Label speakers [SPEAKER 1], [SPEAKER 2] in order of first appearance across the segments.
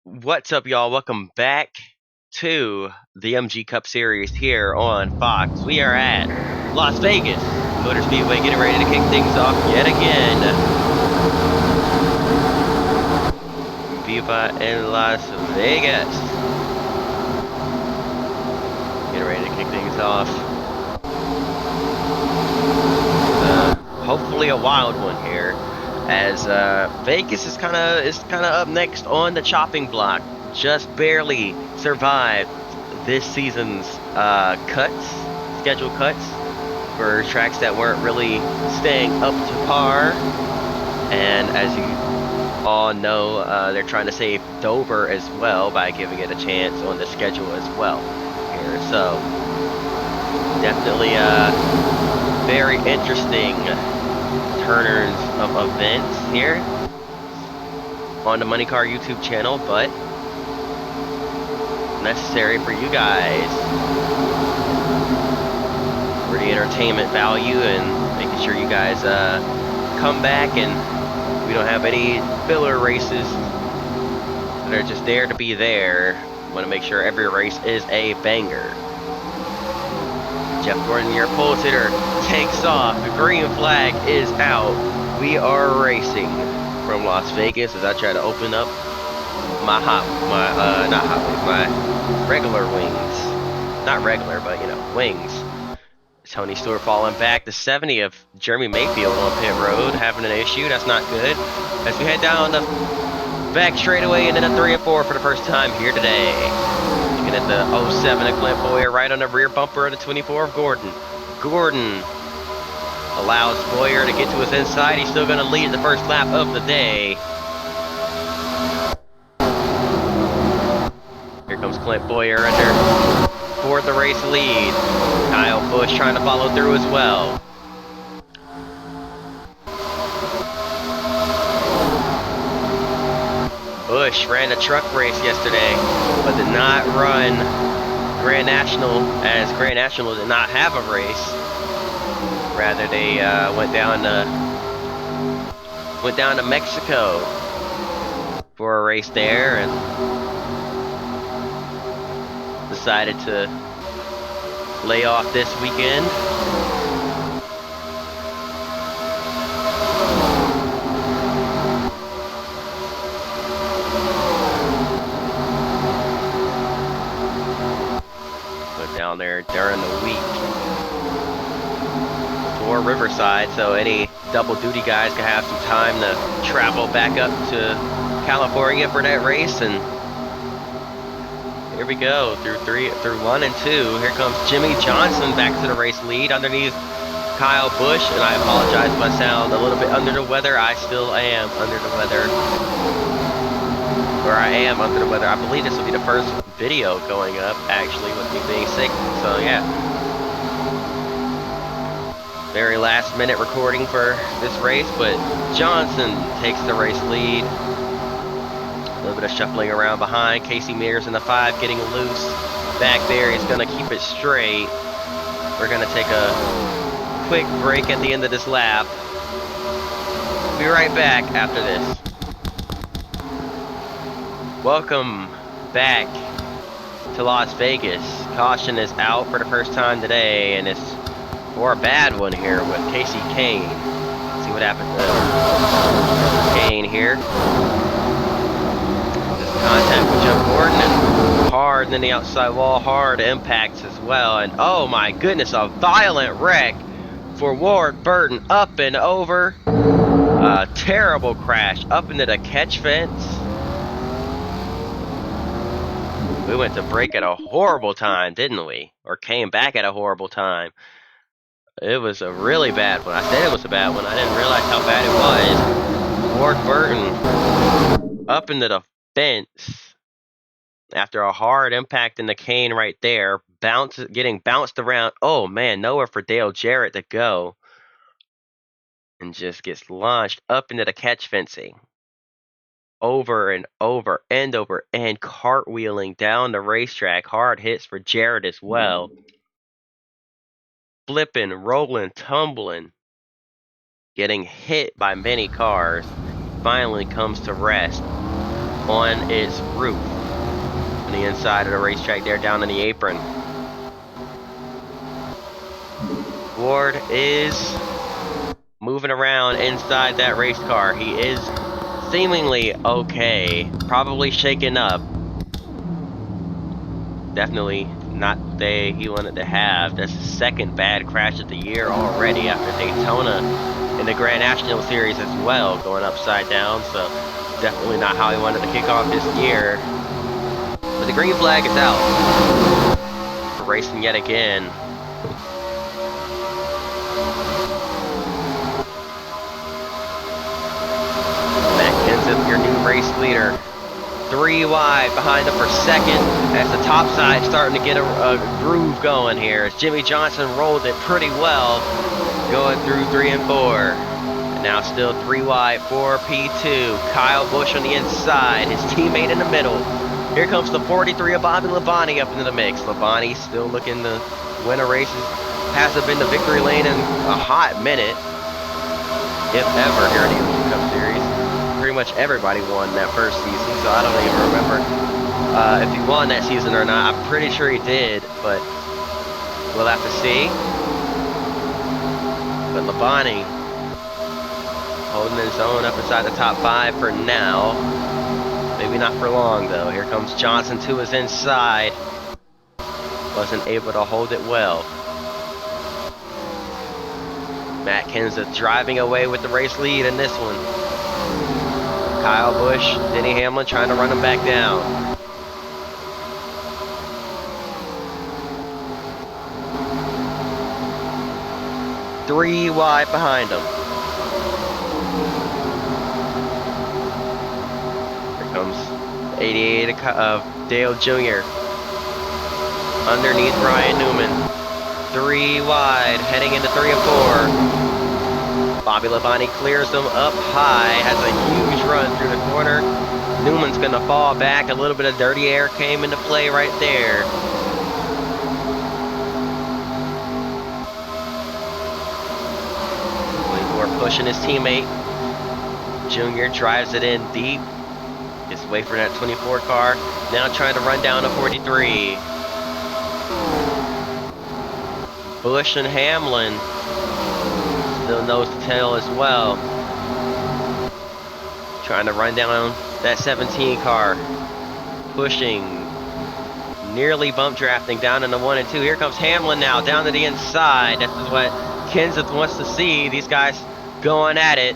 [SPEAKER 1] What's up, y'all? Welcome back to the MG Cup Series here on Fox. We are at Las Vegas Motor Speedway, getting ready to kick things off yet again. Viva en Las Vegas. Getting ready to kick things off. Hopefully a wild one here, as Vegas is kind of up next on the chopping block. Just barely survived this season's schedule cuts for tracks that weren't really staying up to par. And as you all know, they're trying to save Dover as well by giving it a chance on the schedule as well here. So definitely very interesting turners of events here on the Money Car YouTube channel, but necessary for you guys for the entertainment value and making sure you guys come back and we don't have any filler races that are just there to be there. Want to make sure every race is a banger. Jeff Gordon, your pole sitter, takes off. The green flag is out. We are racing from Las Vegas as I try to open up my regular wings. Not regular, but you know, wings. Tony Stewart falling back. The 70 of Jeremy Mayfield on pit road having an issue. That's not good. As we head down the back straightaway and then a 3 and 4 for the first time here today. Looking at the 07 of Clint Bowyer right on the rear bumper of the 24 of Gordon. Gordon allows Bowyer to get to his inside. He's still going to lead the first lap of the day. Here comes Clint Bowyer under for the race lead. Kyle Busch trying to follow through as well. Busch ran a truck race yesterday, but did not run Grand National, as Grand National did not have a race. Rather, they went down to Mexico for a race there and decided to lay off this weekend. Went down there during the week for Riverside, so any double duty guys can have some time to travel back up to California for that race. And here we go through 1 and 2. Here comes Jimmy Johnson back to the race lead underneath Kyle Busch, and I apologize if I sound a little bit under the weather. I still am under the weather, or I am under the weather. I believe this will be the first video going up actually with me being sick. So yeah, very last minute recording for this race, but Johnson takes the race lead. A little bit of shuffling around behind. Casey Mears in the 5 getting loose. Back there, he's going to keep it straight. We're going to take a quick break at the end of this lap. Be right back after this. Welcome back to Las Vegas. Caution is out for the first time today, and it's for a bad one here with Casey Kane. Let's see what happened to Kane here. Contact with Jeff Gordon and hard, and then the outside wall, hard impacts as well. And oh my goodness, a violent wreck for Ward Burton, up and over. A terrible crash up into the catch fence. We went to break at a horrible time, didn't we? Or came back at a horrible time. It was a really bad one. I said it was a bad one. I didn't realize how bad it was. Ward Burton up into the fence after a hard impact in the cane right there, getting bounced around. Oh man, nowhere for Dale Jarrett to go, and just gets launched up into the catch fencing, over and over and over, and cartwheeling down the racetrack. Hard hits for Jarrett as well, flipping, rolling, tumbling, getting hit by many cars. Finally comes to rest. on its roof. On the inside of the racetrack there, down in the apron. Ward is moving around inside that race car. He is seemingly okay. Probably shaken up. Definitely not the day he wanted to have. That's his second bad crash of the year already after Daytona in the Grand National Series as well, going upside down. So definitely not how he wanted to kick off this year. But the green flag is out for racing yet again. Matt Kenseth, your new race leader. 3 wide behind him for second as the top side starting to get a groove going here. As Jimmie Johnson rolled it pretty well going through 3 and 4. And now still 3 wide for P2. Kyle Busch on the inside, his teammate in the middle. Here comes the 43 of Bobby Labonte up into the mix. Labonte still looking to win a race. Hasn't been to victory lane in a hot minute, if ever, here in the Elite Cup Series. Pretty much everybody won that first season, so I don't even remember if he won that season or not. I'm pretty sure he did, but we'll have to see. But Labonte holding his own up inside the top 5 for now. Maybe not for long though. Here comes Johnson to his inside. Wasn't able to hold it well. Matt Kenseth driving away with the race lead in this one. Kyle Busch, Denny Hamlin trying to run him back down. Three wide behind him. Here comes 88 of Dale Jr. underneath Ryan Newman. 3 wide, heading into 3 and 4. Bobby Labonte clears them up high, has a huge run through the corner. Newman's gonna fall back. A little bit of dirty air came into play right there. We're pushing his teammate. Junior drives it in deep. Just wait for that 24 car. Now trying to run down a 43. Busch and Hamlin still nose to tail as well. Trying to run down that 17 car. Pushing. Nearly bump drafting down into 1 and 2. Here comes Hamlin now down to the inside. This is what Kenseth wants to see. These guys going at it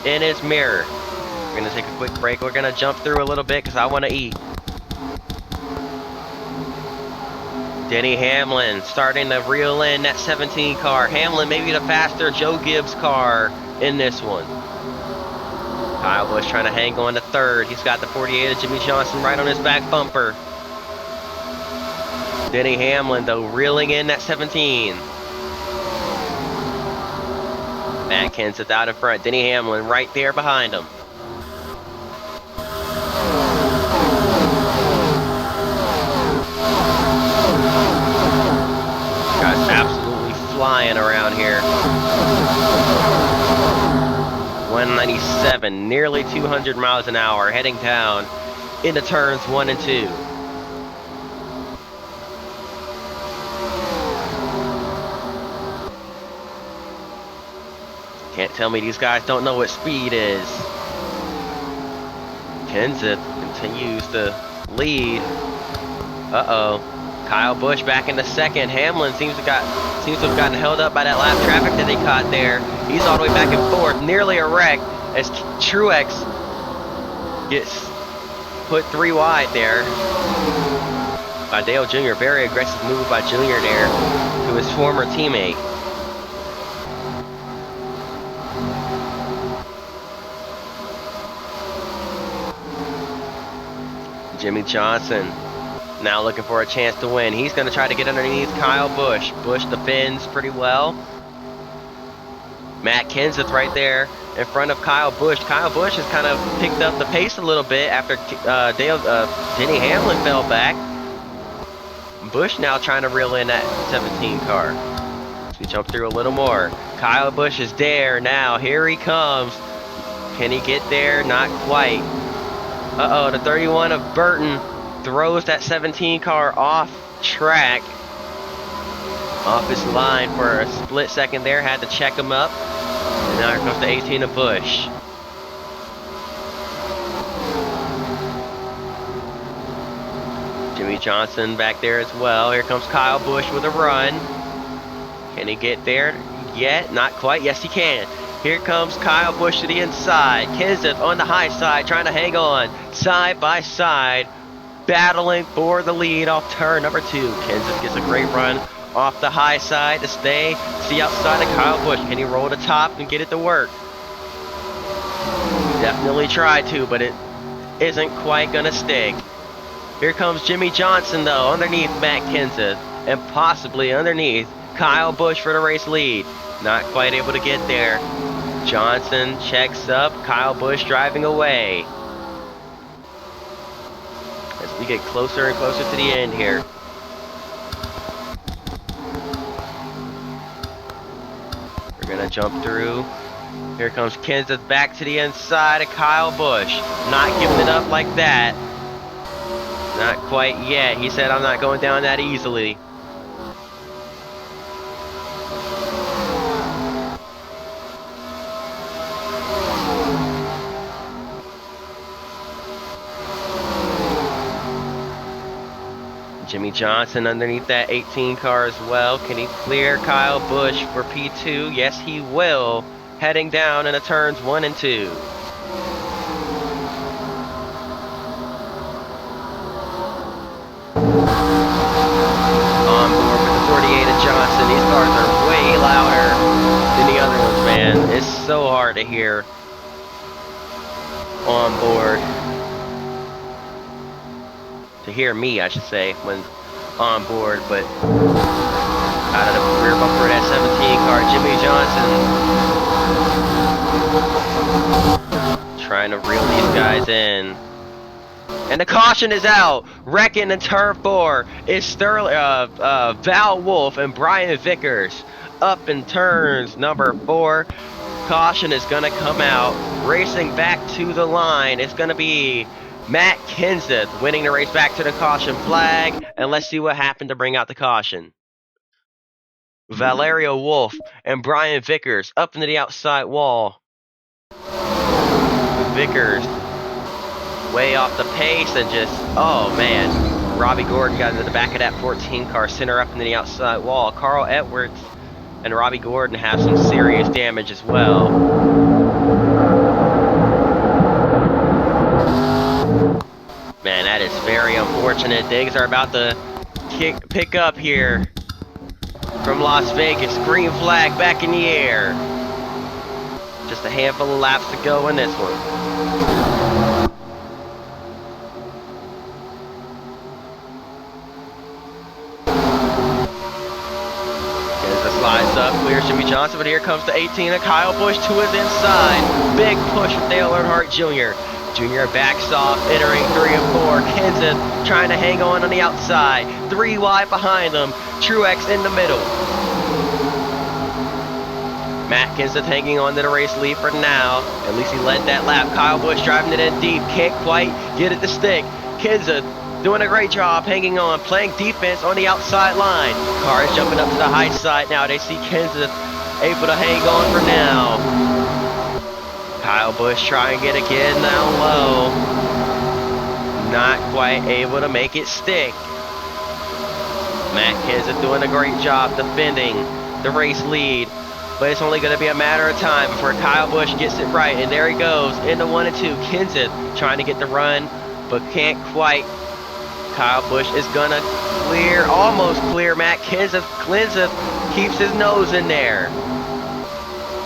[SPEAKER 1] in his mirror. We're going to take a quick break. We're going to jump through a little bit because I want to eat. Denny Hamlin starting to reel in that 17 car. Hamlin maybe the faster Joe Gibbs car in this one. Kyle Busch trying to hang on to 3rd. He's got the 48 of Jimmie Johnson right on his back bumper. Denny Hamlin though reeling in that 17. Matt Kenseth out in front. Denny Hamlin right there behind him. Guys absolutely flying around here. 197, nearly 200 miles an hour, heading down into turns 1 and 2. Can't tell me these guys don't know what speed is. Kenseth continues to lead. Uh-oh. Kyle Busch back in the 2nd. Hamlin seems to have gotten held up by that lap traffic that they caught there. He's all the way back and 4th, nearly a wreck as Truex gets put 3 wide there by Dale Jr. Very aggressive move by Jr. there to his former teammate. Jimmie Johnson now looking for a chance to win. He's going to try to get underneath Kyle Busch. Busch defends pretty well. Matt Kenseth right there in front of Kyle Busch. Kyle Busch has kind of picked up the pace a little bit after Denny Hamlin fell back. Busch now trying to reel in that 17 car. So we jump through a little more. Kyle Busch is there now. Here he comes. Can he get there? Not quite. Uh-oh, the 31 of Burton throws that 17 car off track. Off his line for a split second there, had to check him up. And now here comes the 18 of Busch. Jimmie Johnson back there as well. Here comes Kyle Busch with a run. Can he get there yet? Not quite. Yes, he can. Here comes Kyle Busch to the inside. Kenseth on the high side, trying to hang on. Side by side, battling for the lead off turn number 2. Kenseth gets a great run off the high side to stay to the outside of Kyle Busch. Can he roll the top and get it to work? Definitely tried to, but it isn't quite gonna stick. Here comes Jimmie Johnson though, underneath Matt Kenseth, and possibly underneath Kyle Busch for the race lead. Not quite able to get there. Johnson checks up, Kyle Busch driving away. As we get closer and closer to the end here. We're gonna jump through. Here comes Kenseth back to the inside of Kyle Busch. Not giving it up like that. Not quite yet. He said, I'm not going down that easily. Jimmie Johnson underneath that 18 car as well. Can he clear Kyle Busch for P2? Yes, he will. Heading down into turns 1 and 2. On board with the 48 of Johnson. These cars are way louder than the other ones, man. It's so hard to hear on board. To hear me, I should say, when on board, but out of the rear bumper of that 17 car, Jimmie Johnson trying to reel these guys in. And the caution is out. Wrecking in turn 4 is Val Wolf and Brian Vickers up in turns number 4. Caution is gonna come out. Racing back to the line, it's gonna be Matt Kenseth winning the race back to the caution flag, and let's see what happened to bring out the caution. Valerio Wolf and Brian Vickers up into the outside wall. Vickers way off the pace and just, oh man, Robbie Gordon got into the back of that 14 car, center up into the outside wall. Carl Edwards and Robbie Gordon have some serious damage as well. Man, that is very unfortunate. Things are about to pick up here from Las Vegas. Green flag back in the air. Just a handful of laps to go in this one. Kenseth slides up, clears Jimmie Johnson, but here comes the 18 of Kyle Busch to his inside. Big push from Dale Earnhardt Jr. Junior backs off, entering 3 and 4. Kenseth trying to hang on the outside. 3 wide behind them. Truex in the middle. Matt Kenseth hanging on to the race lead for now. At least he led that lap. Kyle Busch driving it in deep. Can't quite get it to stick. Kenseth doing a great job hanging on, playing defense on the outside line. Cars jumping up to the high side now. They see Kenseth able to hang on for now. Kyle Busch trying to get again down low. Not quite able to make it stick. Matt Kenseth doing a great job defending the race lead. But it's only going to be a matter of time before Kyle Busch gets it right. And there he goes into 1 and 2. Kenseth trying to get the run, but can't quite. Kyle Busch is going to clear, almost clear Matt Kenseth. Kenseth keeps his nose in there,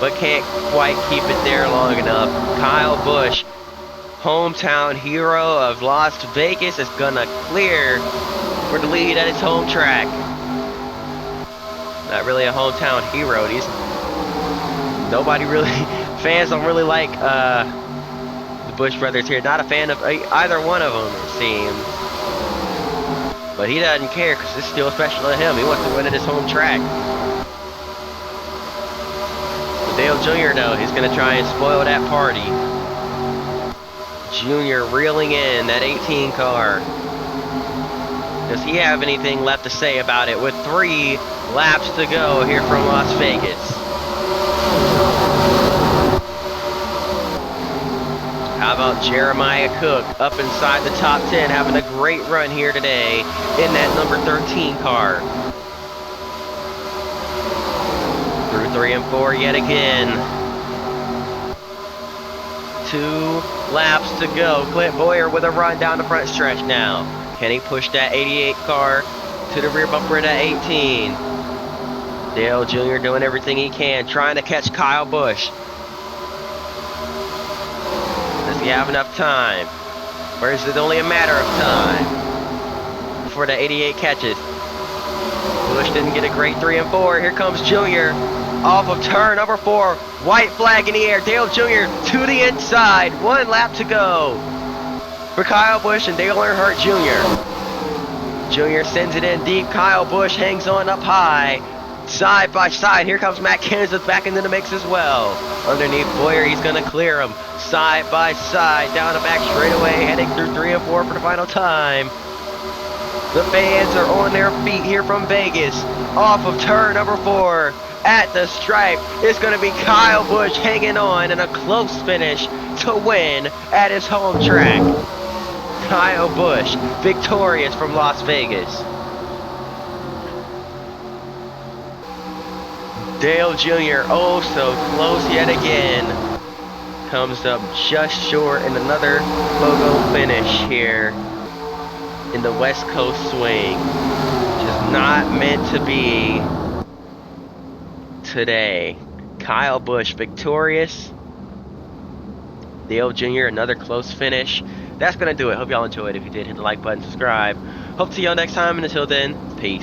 [SPEAKER 1] but can't quite keep it there long enough. Kyle Busch, hometown hero of Las Vegas, is gonna clear for the lead at his home track. Not really a hometown hero. Nobody really, fans don't really like the Busch brothers here. Not a fan of either one of them, it seems. But he doesn't care because it's still special to him. He wants to win at his home track. Dale Jr. though, he's going to try and spoil that party. Junior reeling in that 18 car. Does he have anything left to say about it with 3 laps to go here from Las Vegas? How about Jeremiah Cook up inside the top 10, having a great run here today in that number 13 car. Through 3 and 4 yet again. 2 laps to go. Clint Boyer with a run down the front stretch now. Can he push that 88 car to the rear bumper of that 18? Dale Jr. doing everything he can, trying to catch Kyle Busch. Does he have enough time? Or is it only a matter of time before the 88 catches? Busch didn't get a great 3 and 4. Here comes Junior off of turn number 4. White flag in the air. Dale Jr. to the inside. 1 lap to go for Kyle Busch and Dale Earnhardt Jr. Junior sends it in deep. Kyle Busch hangs on up high. Side by side. Here comes Matt Kenseth back into the mix as well. Underneath Boyer, he's going to clear him. Side by side. Down the back straightaway. Heading through 3 and 4 for the final time. The fans are on their feet here from Vegas. Off of turn number 4. At the stripe, it's going to be Kyle Busch hanging on in a close finish to win at his home track. Kyle Busch, victorious from Las Vegas. Dale Jr., oh so close yet again. Comes up just short in another photo finish here in the West Coast swing. Just not meant to be today. Kyle Busch victorious. Dale Jr. another close finish. That's gonna do it. Hope y'all enjoyed. If you did, hit the like button, subscribe. Hope to see y'all next time, and until then, peace.